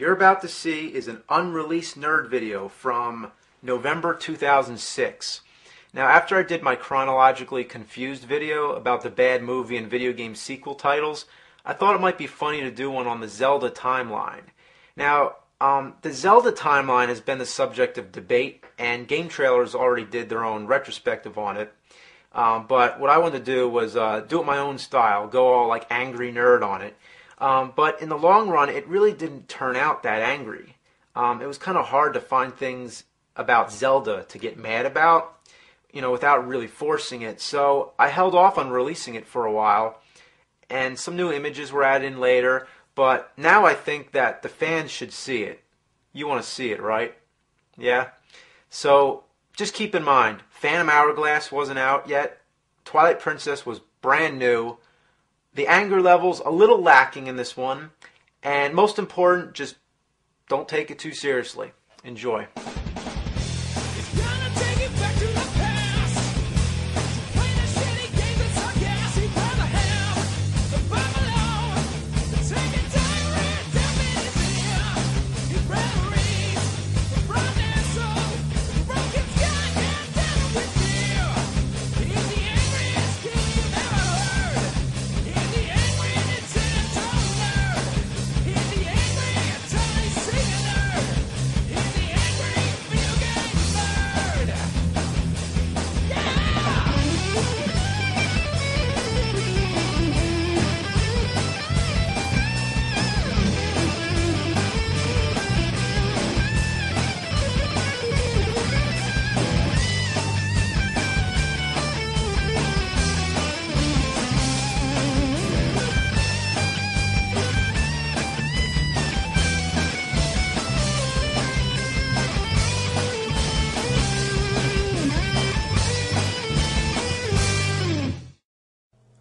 you're about to see is an unreleased nerd video from November 2006. Now, after I did my chronologically confused video about the bad movie and video game sequel titles, I thought it might be funny to do one on the Zelda Timeline. Now, the Zelda Timeline has been the subject of debate, and Game Trailers already did their own retrospective on it. But what I wanted to do was do it my own style, go all like angry nerd on it. But in the long run, it really didn't turn out that angry. It was kind of hard to find things about Zelda to get mad about, without really forcing it. So I held off on releasing it for a while, and some new images were added in later. But now I think that the fans should see it. You want to see it, right? Yeah? So just keep in mind, Phantom Hourglass wasn't out yet. Twilight Princess was brand new. The anger level's a little lacking in this one. And most important, just don't take it too seriously. Enjoy.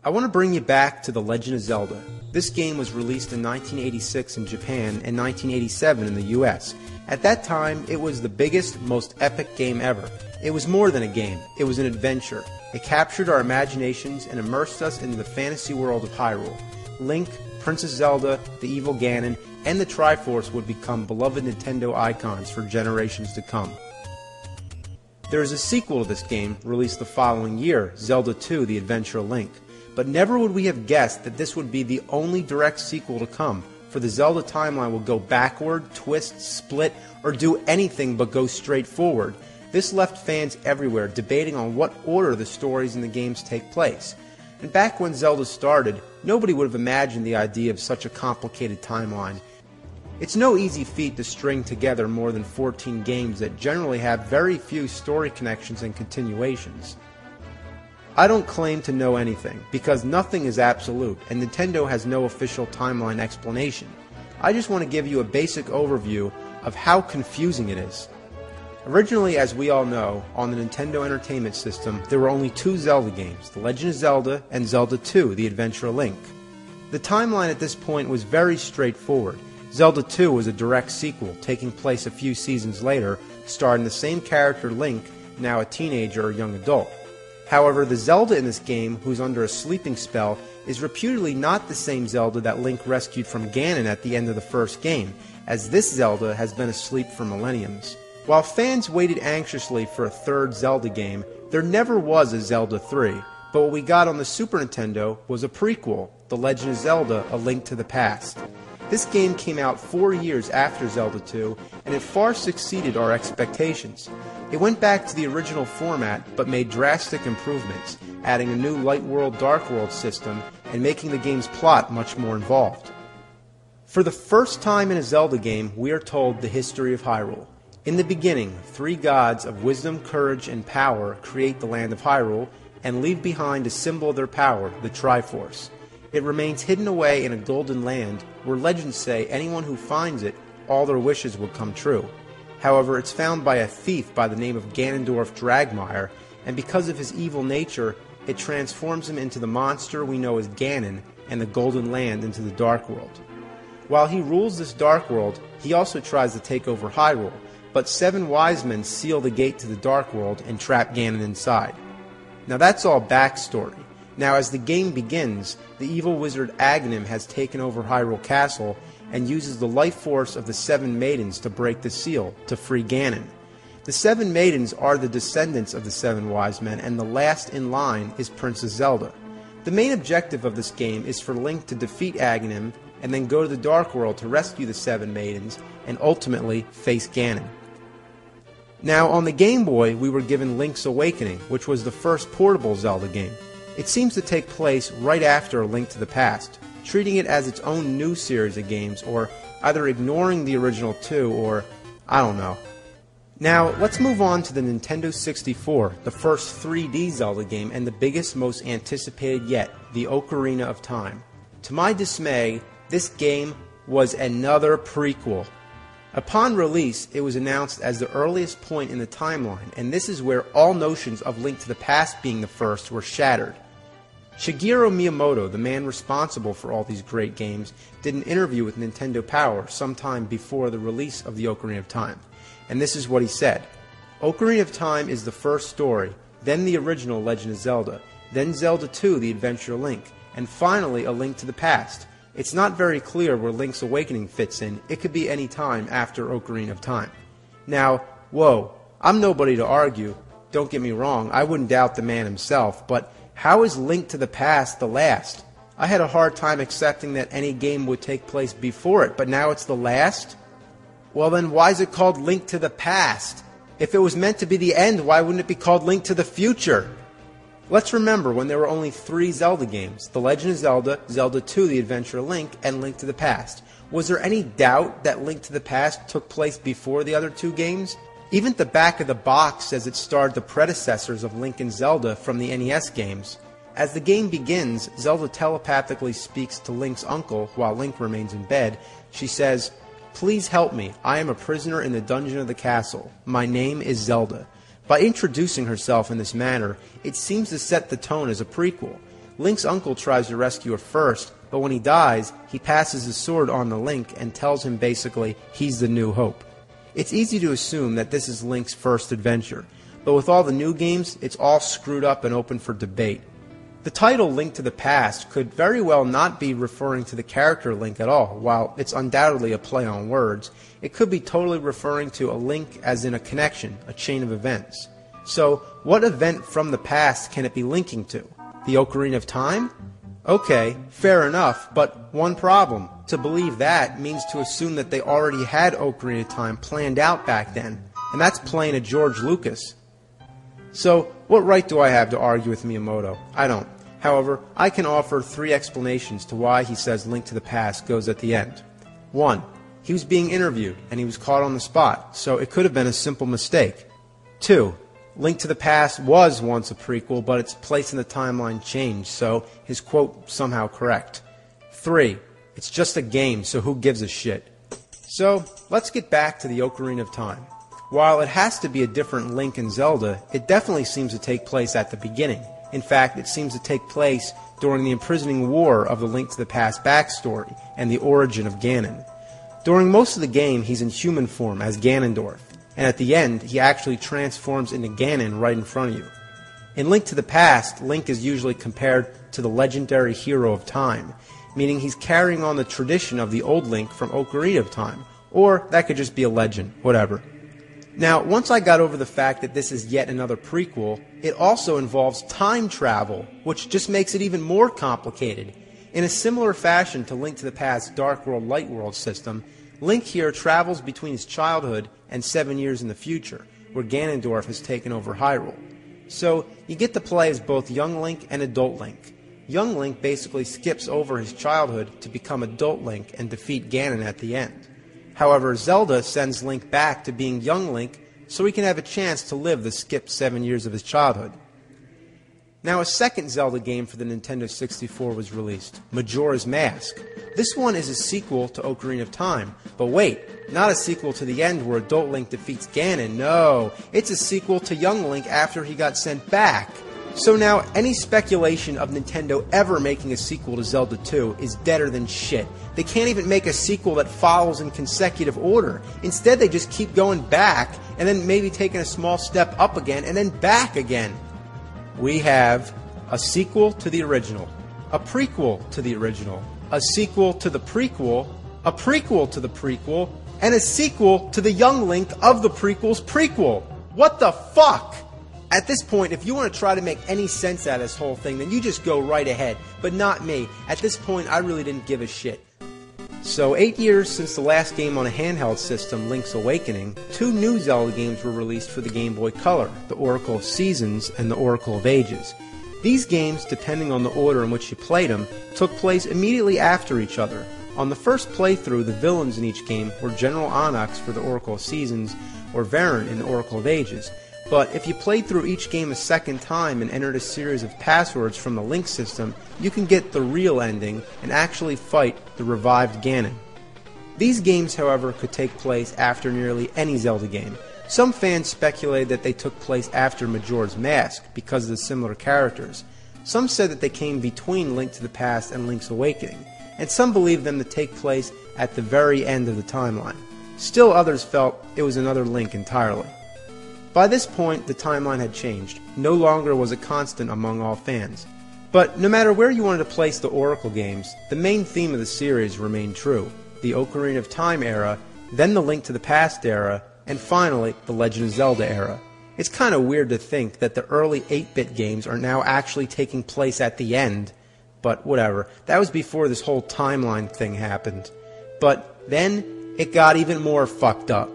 I want to bring you back to The Legend of Zelda. This game was released in 1986 in Japan and 1987 in the US. At that time, it was the biggest, most epic game ever. It was more than a game, it was an adventure. It captured our imaginations and immersed us into the fantasy world of Hyrule. Link, Princess Zelda, the evil Ganon, and the Triforce would become beloved Nintendo icons for generations to come. There is a sequel to this game, released the following year, Zelda 2, The Adventure of Link. But never would we have guessed that this would be the only direct sequel to come, for the Zelda timeline will go backward, twist, split, or do anything but go straight forward. This left fans everywhere debating on what order the stories in the games take place. And back when Zelda started, nobody would have imagined the idea of such a complicated timeline. It's no easy feat to string together more than 14 games that generally have very few story connections and continuations. I don't claim to know anything, because nothing is absolute, and Nintendo has no official timeline explanation. I just want to give you a basic overview of how confusing it is. Originally, as we all know, on the Nintendo Entertainment System, there were only two Zelda games, The Legend of Zelda and Zelda 2, The Adventure of Link. The timeline at this point was very straightforward. Zelda 2 was a direct sequel, taking place a few seasons later, starring the same character Link, now a teenager or young adult. However, the Zelda in this game, who's under a sleeping spell, is reputedly not the same Zelda that Link rescued from Ganon at the end of the first game, as this Zelda has been asleep for millenniums. While fans waited anxiously for a third Zelda game, there never was a Zelda 3, but what we got on the Super Nintendo was a prequel, The Legend of Zelda: A Link to the Past. This game came out 4 years after Zelda 2, and it far succeeded our expectations. It went back to the original format, but made drastic improvements, adding a new Light World Dark World system, and making the game's plot much more involved. For the first time in a Zelda game, we are told the history of Hyrule. In the beginning, three gods of wisdom, courage, and power create the land of Hyrule, and leave behind a symbol of their power, the Triforce. It remains hidden away in a golden land, where legends say anyone who finds it, all their wishes will come true. However, it's found by a thief by the name of Ganondorf Dragmire, and because of his evil nature, it transforms him into the monster we know as Ganon, and the Golden Land into the Dark World. While he rules this Dark World, he also tries to take over Hyrule, but 7 wise men seal the gate to the Dark World and trap Ganon inside. Now that's all backstory. Now as the game begins, the evil wizard Aghanim has taken over Hyrule Castle, and uses the life force of the 7 maidens to break the seal to free Ganon. The 7 maidens are the descendants of the 7 wise men, and the last in line is Princess Zelda. The main objective of this game is for Link to defeat Aghanim and then go to the Dark World to rescue the 7 maidens and ultimately face Ganon. Now, on the Game Boy, we were given Link's Awakening, which was the first portable Zelda game. It seems to take place right after A Link to the Past, treating it as its own new series of games, or either ignoring the original 2, or I don't know. Now, let's move on to the Nintendo 64, the first 3D Zelda game and the biggest, most anticipated yet, the Ocarina of Time. To my dismay, this game was another prequel. Upon release, it was announced as the earliest point in the timeline, and this is where all notions of Link to the Past being the first were shattered. Shigeru Miyamoto, the man responsible for all these great games, did an interview with Nintendo Power sometime before the release of the Ocarina of Time, and this is what he said. Ocarina of Time is the first story, then the original Legend of Zelda, then Zelda 2, The Adventure of Link, and finally A Link to the Past. It's not very clear where Link's Awakening fits in. It could be any time after Ocarina of Time. Now, whoa, I'm nobody to argue. Don't get me wrong, I wouldn't doubt the man himself, but how is Link to the Past the last? I had a hard time accepting that any game would take place before it, but now it's the last? Well then, why is it called Link to the Past? If it was meant to be the end, why wouldn't it be called Link to the Future? Let's remember when there were only 3 Zelda games, The Legend of Zelda, Zelda 2, The Adventure of Link, and Link to the Past. Was there any doubt that Link to the Past took place before the other 2 games? Even the back of the box says it starred the predecessors of Link and Zelda from the NES games. As the game begins, Zelda telepathically speaks to Link's uncle while Link remains in bed. She says, "Please help me. I am a prisoner in the dungeon of the castle. My name is Zelda." By introducing herself in this manner, it seems to set the tone as a prequel. Link's uncle tries to rescue her first, but when he dies, he passes his sword on to Link and tells him basically he's the new hope. It's easy to assume that this is Link's first adventure, but with all the new games, it's all screwed up and open for debate. The title Link to the Past could very well not be referring to the character Link at all. While it's undoubtedly a play on words, it could be totally referring to a link as in a connection, a chain of events. So, what event from the past can it be linking to? The Ocarina of Time? Okay, fair enough, but one problem. To believe that means to assume that they already had Ocarina of Time planned out back then, and that's playing a George Lucas. So, what right do I have to argue with Miyamoto? I don't. However, I can offer 3 explanations to why he says Link to the Past goes at the end. 1. He was being interviewed, and he was caught on the spot, so it could have been a simple mistake. 2. Link to the Past was once a prequel, but its place in the timeline changed, so his quote somehow correct. 3. It's just a game, so who gives a shit? So, let's get back to the Ocarina of Time. While it has to be a different Link and Zelda, it definitely seems to take place at the beginning. In fact, it seems to take place during the imprisoning war of the Link to the Past backstory and the origin of Ganon. During most of the game, he's in human form as Ganondorf, and at the end, he actually transforms into Ganon right in front of you. In Link to the Past, Link is usually compared to the legendary hero of time, meaning he's carrying on the tradition of the old Link from Ocarina of Time, or that could just be a legend, whatever. Now, once I got over the fact that this is yet another prequel, it also involves time travel, which just makes it even more complicated. In a similar fashion to Link to the Past's Dark World Light World system, Link here travels between his childhood and 7 years in the future, where Ganondorf has taken over Hyrule. So, you get to play as both young Link and adult Link. Young Link basically skips over his childhood to become adult Link and defeat Ganon at the end. However, Zelda sends Link back to being young Link so he can have a chance to live the skipped 7 years of his childhood. Now, a second Zelda game for the Nintendo 64 was released, Majora's Mask. This one is a sequel to Ocarina of Time, but wait, not a sequel to the end where adult Link defeats Ganon, no, it's a sequel to young Link after he got sent back. So now, any speculation of Nintendo ever making a sequel to Zelda 2 is deader than shit. They can't even make a sequel that follows in consecutive order. Instead, they just keep going back, and then maybe taking a small step up again, and then back again. We have a sequel to the original, a prequel to the original, a sequel to the prequel, a prequel to the prequel, and a sequel to the young Link of the prequel's prequel. What the fuck? At this point, if you want to try to make any sense out of this whole thing, then you just go right ahead, but not me. At this point, I really didn't give a shit. So 8 years since the last game on a handheld system, Link's Awakening, 2 new Zelda games were released for the Game Boy Color, the Oracle of Seasons and the Oracle of Ages. These games, depending on the order in which you played them, took place immediately after each other. On the first playthrough, the villains in each game were General Onyx for the Oracle of Seasons or Varant in the Oracle of Ages. But if you played through each game a second time and entered a series of passwords from the Link system, you can get the real ending and actually fight the revived Ganon. These games, however, could take place after nearly any Zelda game. Some fans speculated that they took place after Majora's Mask because of the similar characters. Some said that they came between Link to the Past and Link's Awakening, and some believed them to take place at the very end of the timeline. Still others felt it was another Link entirely. By this point, the timeline had changed. No longer was a constant among all fans. But no matter where you wanted to place the Oracle games, the main theme of the series remained true. The Ocarina of Time era, then the Link to the Past era, and finally, the Legend of Zelda era. It's kind of weird to think that the early 8-bit games are now actually taking place at the end. But whatever, that was before this whole timeline thing happened. But then, it got even more fucked up.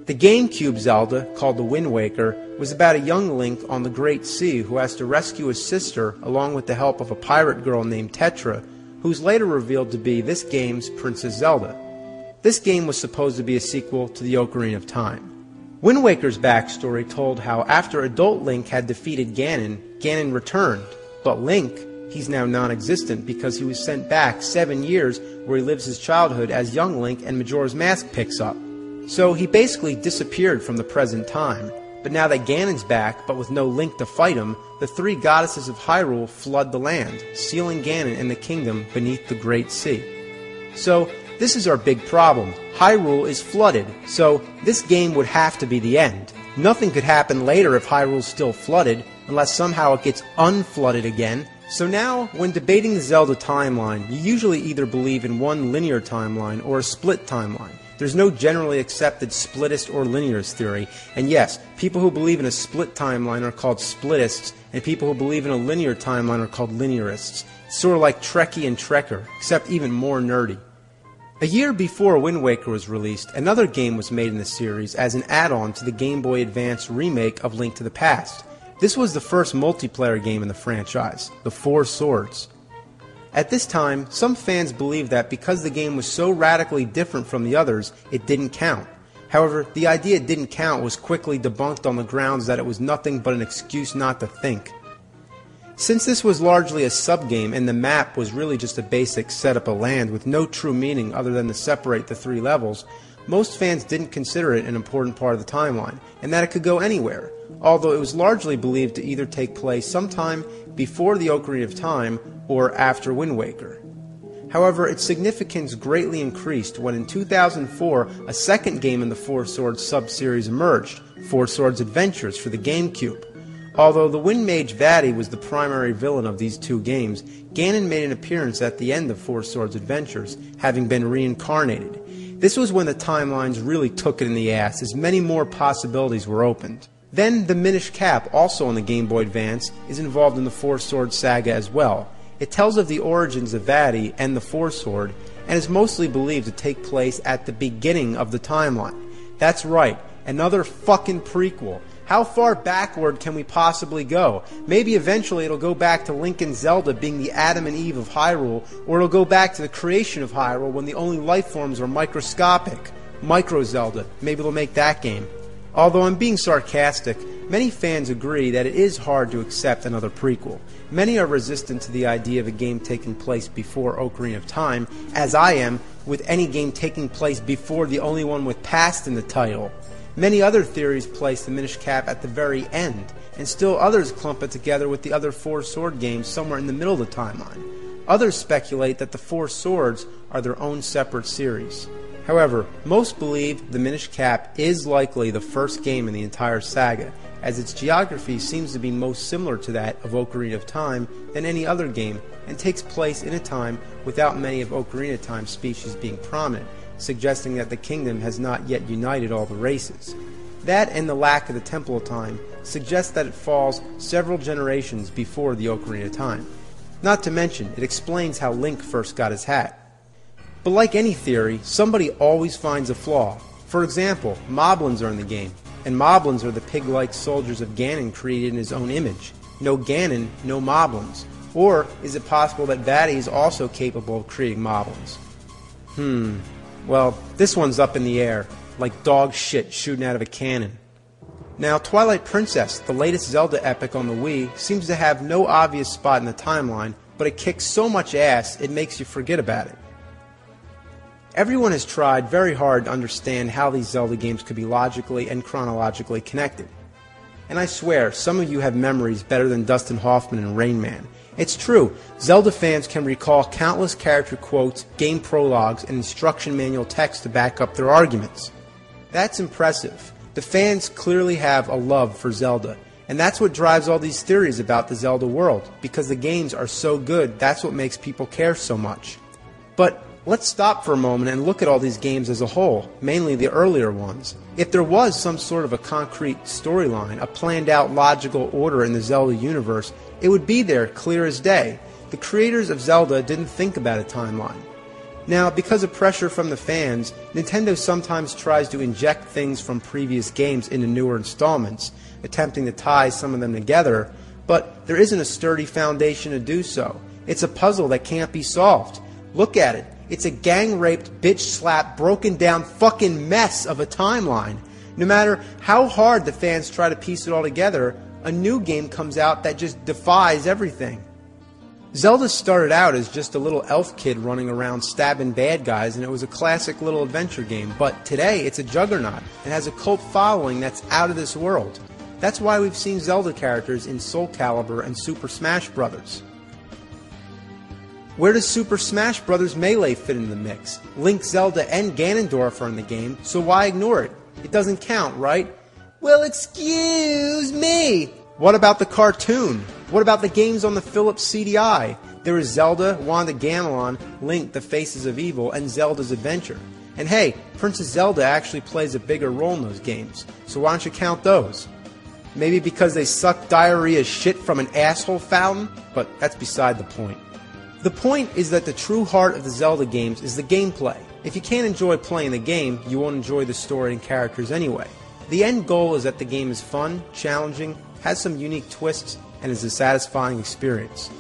The GameCube Zelda, called the Wind Waker, was about a young Link on the Great Sea who has to rescue his sister along with the help of a pirate girl named Tetra, who's later revealed to be this game's Princess Zelda. This game was supposed to be a sequel to the Ocarina of Time. Wind Waker's backstory told how after adult Link had defeated Ganon, Ganon returned, but Link, he's now non-existent because he was sent back 7 years where he lives his childhood as young Link and Majora's Mask picks up. So he basically disappeared from the present time, but now that Ganon's back, but with no Link to fight him, the 3 goddesses of Hyrule flood the land, sealing Ganon and the kingdom beneath the Great Sea. So, this is our big problem. Hyrule is flooded, so this game would have to be the end. Nothing could happen later if Hyrule's still flooded, unless somehow it gets unflooded again. So now, when debating the Zelda timeline, you usually either believe in one linear timeline or a split timeline. There's no generally accepted splittist or linearist theory, and yes, people who believe in a split timeline are called splittists, and people who believe in a linear timeline are called linearists. It's sort of like Trekkie and Trekker, except even more nerdy. A year before Wind Waker was released, another game was made in the series as an add-on to the Game Boy Advance remake of Link to the Past. This was the first multiplayer game in the franchise, The Four Swords. At this time, some fans believed that because the game was so radically different from the others, it didn't count. However, the idea it didn't count was quickly debunked on the grounds that it was nothing but an excuse not to think. Since this was largely a sub-game and the map was really just a basic setup of land with no true meaning other than to separate the 3 levels, most fans didn't consider it an important part of the timeline, and that it could go anywhere, although it was largely believed to either take place sometime before the Ocarina of Time or after Wind Waker. However, its significance greatly increased when in 2004 a second game in the Four Swords sub-series emerged, Four Swords Adventures for the GameCube. Although the Wind Mage Vaati was the primary villain of these 2 games, Ganon made an appearance at the end of Four Swords Adventures, having been reincarnated. This was when the timelines really took it in the ass, as many more possibilities were opened. Then, the Minish Cap, also on the Game Boy Advance, is involved in the Four Swords saga as well. It tells of the origins of Vaati and the Four Sword, and is mostly believed to take place at the beginning of the timeline. That's right, another fucking prequel. How far backward can we possibly go? Maybe eventually it'll go back to Link and Zelda being the Adam and Eve of Hyrule, or it'll go back to the creation of Hyrule when the only life forms are microscopic. Micro Zelda. Maybe they'll make that game. Although I'm being sarcastic, many fans agree that it is hard to accept another prequel. Many are resistant to the idea of a game taking place before Ocarina of Time, as I am with any game taking place before the only one with past in the title. Many other theories place the Minish Cap at the very end, and still others clump it together with the other Four Sword games somewhere in the middle of the timeline. Others speculate that the Four Swords are their own separate series. However, most believe the Minish Cap is likely the first game in the entire saga, as its geography seems to be most similar to that of Ocarina of Time than any other game, and takes place in a time without many of Ocarina of Time species being prominent, suggesting that the kingdom has not yet united all the races. That and the lack of the Temple of Time suggests that it falls several generations before the Ocarina of Time. Not to mention, it explains how Link first got his hat. But like any theory, somebody always finds a flaw. For example, moblins are in the game, and moblins are the pig-like soldiers of Ganon created in his own image. No Ganon, no moblins. Or is it possible that Vaddie is also capable of creating moblins? Well, this one's up in the air, like dog shit shooting out of a cannon. Now, Twilight Princess, the latest Zelda epic on the Wii, seems to have no obvious spot in the timeline, but it kicks so much ass it makes you forget about it. Everyone has tried very hard to understand how these Zelda games could be logically and chronologically connected. And I swear, some of you have memories better than Dustin Hoffman and Rain Man. It's true, Zelda fans can recall countless character quotes, game prologues, and instruction manual text to back up their arguments. That's impressive. The fans clearly have a love for Zelda, and that's what drives all these theories about the Zelda world, because the games are so good, that's what makes people care so much. But let's stop for a moment and look at all these games as a whole, mainly the earlier ones. If there was some sort of a concrete storyline, a planned out logical order in the Zelda universe, it would be there clear as day. The creators of Zelda didn't think about a timeline. Now, because of pressure from the fans, Nintendo sometimes tries to inject things from previous games into newer installments, attempting to tie some of them together, but there isn't a sturdy foundation to do so. It's a puzzle that can't be solved. Look at it. It's a gang-raped, bitch-slapped, broken-down fucking mess of a timeline. No matter how hard the fans try to piece it all together, a new game comes out that just defies everything. Zelda started out as just a little elf kid running around stabbing bad guys, and it was a classic little adventure game, but today it's a juggernaut and has a cult following that's out of this world. That's why we've seen Zelda characters in Soul Calibur and Super Smash Bros. Where does Super Smash Bros. Melee fit into the mix? Link, Zelda, and Ganondorf are in the game, so why ignore it? It doesn't count, right? Well, excuse me! What about the cartoon? What about the games on the Philips CDI? There is Zelda, Wanda Gamelon, Link, the Faces of Evil, and Zelda's Adventure. And hey, Princess Zelda actually plays a bigger role in those games, so why don't you count those? Maybe because they suck diarrhea shit from an asshole fountain? But that's beside the point. The point is that the true heart of the Zelda games is the gameplay. If you can't enjoy playing the game, you won't enjoy the story and characters anyway. The end goal is that the game is fun, challenging, has some unique twists, and is a satisfying experience.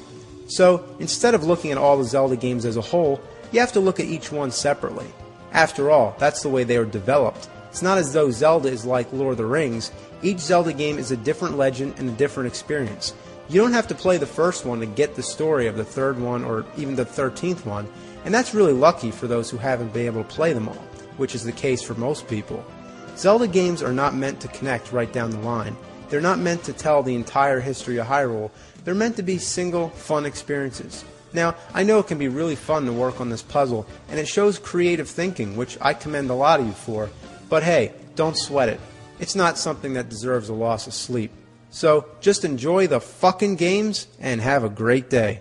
So, instead of looking at all the Zelda games as a whole, you have to look at each one separately. After all, that's the way they are developed. It's not as though Zelda is like Lord of the Rings. Each Zelda game is a different legend and a different experience. You don't have to play the first one to get the story of the third one or even the 13th one, and that's really lucky for those who haven't been able to play them all, which is the case for most people. Zelda games are not meant to connect right down the line. They're not meant to tell the entire history of Hyrule. They're meant to be single, fun experiences. Now, I know it can be really fun to work on this puzzle, and it shows creative thinking, which I commend a lot of you for, but hey, don't sweat it. It's not something that deserves a loss of sleep. So, just enjoy the fucking games, and have a great day.